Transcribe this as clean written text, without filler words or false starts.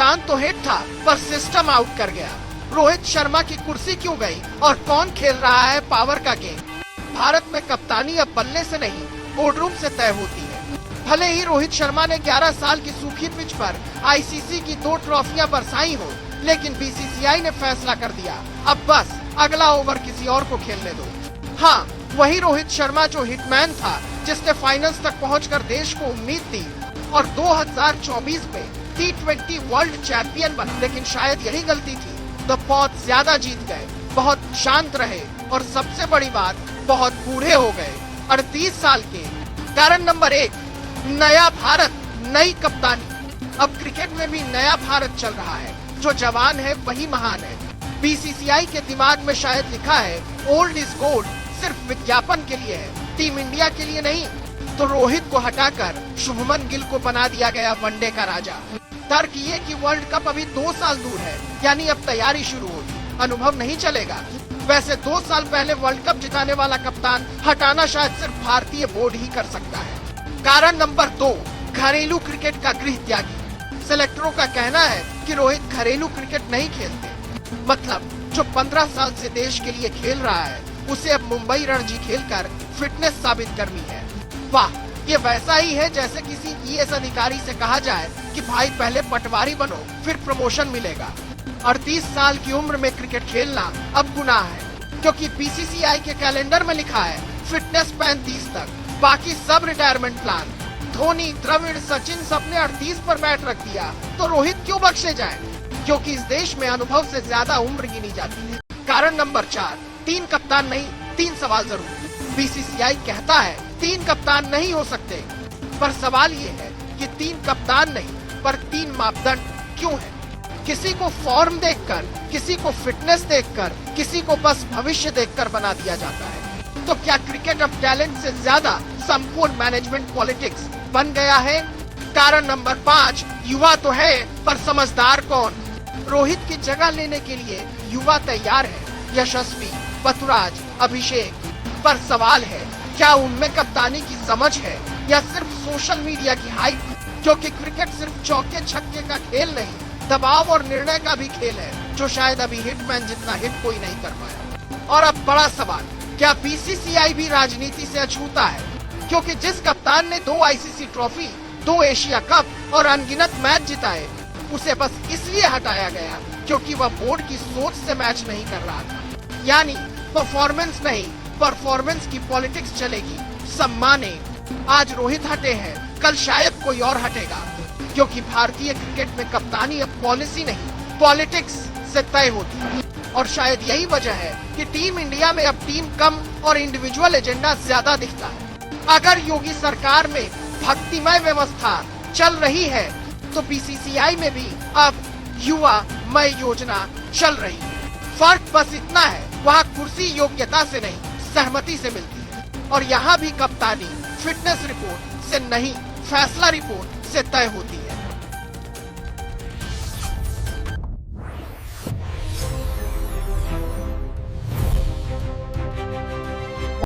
कप्तान तो हिट था पर सिस्टम आउट कर गया। रोहित शर्मा की कुर्सी क्यों गई और कौन खेल रहा है पावर का गेम? भारत में कप्तानी अब बल्ले से नहीं बोर्डरूम से तय होती है। भले ही रोहित शर्मा ने 11 साल की सूखी पिच पर आईसीसी की 2 ट्रॉफियां बरसाई हो, लेकिन बीसीसीआई ने फैसला कर दिया अब बस अगला ओवर किसी और को खेलने दो। हाँ, वही रोहित शर्मा जो हिटमैन था, जिसने फाइनल्स तक पहुंचकर देश को उम्मीद दी और 2024 में T20 वर्ल्ड चैंपियन बना। लेकिन शायद यही गलती थी, तो बहुत ज्यादा जीत गए, बहुत शांत रहे और सबसे बड़ी बात बहुत बूढ़े हो गए 38 साल के। कारण नंबर 1, नया भारत, नई कप्तानी। अब क्रिकेट में भी नया भारत चल रहा है, जो जवान है वही महान है। बीसीसीआई के दिमाग में शायद लिखा है ओल्ड इज गोल्ड सिर्फ विज्ञापन के लिए है, टीम इंडिया के लिए नहीं। तो रोहित को हटाकर शुभमन गिल को बना दिया गया वनडे का राजा। तर्क ये कि वर्ल्ड कप अभी 2 साल दूर है, यानी अब तैयारी शुरू होगी, अनुभव नहीं चलेगा। वैसे 2 साल पहले वर्ल्ड कप जिताने वाला कप्तान हटाना शायद सिर्फ भारतीय बोर्ड ही कर सकता है। कारण नंबर 2, घरेलू क्रिकेट का गृह त्यागी। सेलेक्टरों का कहना है कि रोहित घरेलू क्रिकेट नहीं खेलते, मतलब जो 15 साल से देश के लिए खेल रहा है उसे अब मुंबई रणजी खेलकर फिटनेस साबित करनी है। वाह, ये वैसा ही है जैसे किसी ईएएस अधिकारी से कहा जाए कि भाई पहले पटवारी बनो फिर प्रमोशन मिलेगा। 38 साल की उम्र में क्रिकेट खेलना अब गुनाह है, क्योंकि बीसीसीआई के कैलेंडर में लिखा है फिटनेस 35 तक, बाकी सब रिटायरमेंट प्लान। धोनी, द्रविड़, सचिन सबने 38 पर बैट रख दिया, तो रोहित क्यों बख्शे जाए? क्योंकि इस देश में अनुभव से ज्यादा उम्र गिनी जाती है। कारण नंबर 4, 3 कप्तान नहीं 3 सवाल जरूर। बीसीसीआई कहता है 3 कप्तान नहीं हो सकते, पर सवाल ये है कि 3 कप्तान नहीं पर 3 मापदंड क्यों है? किसी को फॉर्म देखकर, किसी को फिटनेस देखकर, किसी को बस भविष्य देखकर बना दिया जाता है। तो क्या क्रिकेट अब टैलेंट से ज्यादा संपूर्ण मैनेजमेंट पॉलिटिक्स बन गया है? कारण नंबर 5, युवा तो है पर समझदार कौन? रोहित की जगह लेने के लिए युवा तैयार है, यशस्वी, पतुराज, अभिषेक, पर सवाल है क्या उनमें कप्तानी की समझ है या सिर्फ सोशल मीडिया की हाइप? क्योंकि क्रिकेट सिर्फ चौके छक्के का खेल नहीं, दबाव और निर्णय का भी खेल है, जो शायद अभी हिटमैन जितना हिट कोई नहीं कर पाया। और अब बड़ा सवाल, क्या बीसीसीआई भी राजनीति से अछूता है? क्योंकि जिस कप्तान ने 2 आईसीसी ट्रॉफी, 2 एशिया कप और अनगिनत मैच जिताए, उसे बस इसलिए हटाया गया क्योंकि वह बोर्ड की सोच से मैच नहीं कर रहा था। यानी परफॉर्मेंस नहीं, परफॉर्मेंस की पॉलिटिक्स चलेगी। सब माने, आज रोहित हटे हैं, कल शायद कोई और हटेगा, क्योंकि भारतीय क्रिकेट में कप्तानी अब पॉलिसी नहीं पॉलिटिक्स से तय होती है। और शायद यही वजह है कि टीम इंडिया में अब टीम कम और इंडिविजुअल एजेंडा ज्यादा दिखता है। अगर योगी सरकार में भक्तिमय व्यवस्था चल रही है, तो बीसीसीआई में भी अब युवा मय योजना चल रही है। फर्क बस इतना है, वहाँ कुर्सी योग्यता से नहीं सहमति से मिलती है, और यहाँ भी कप्तानी फिटनेस रिपोर्ट से नहीं फैसला रिपोर्ट से तय होती है।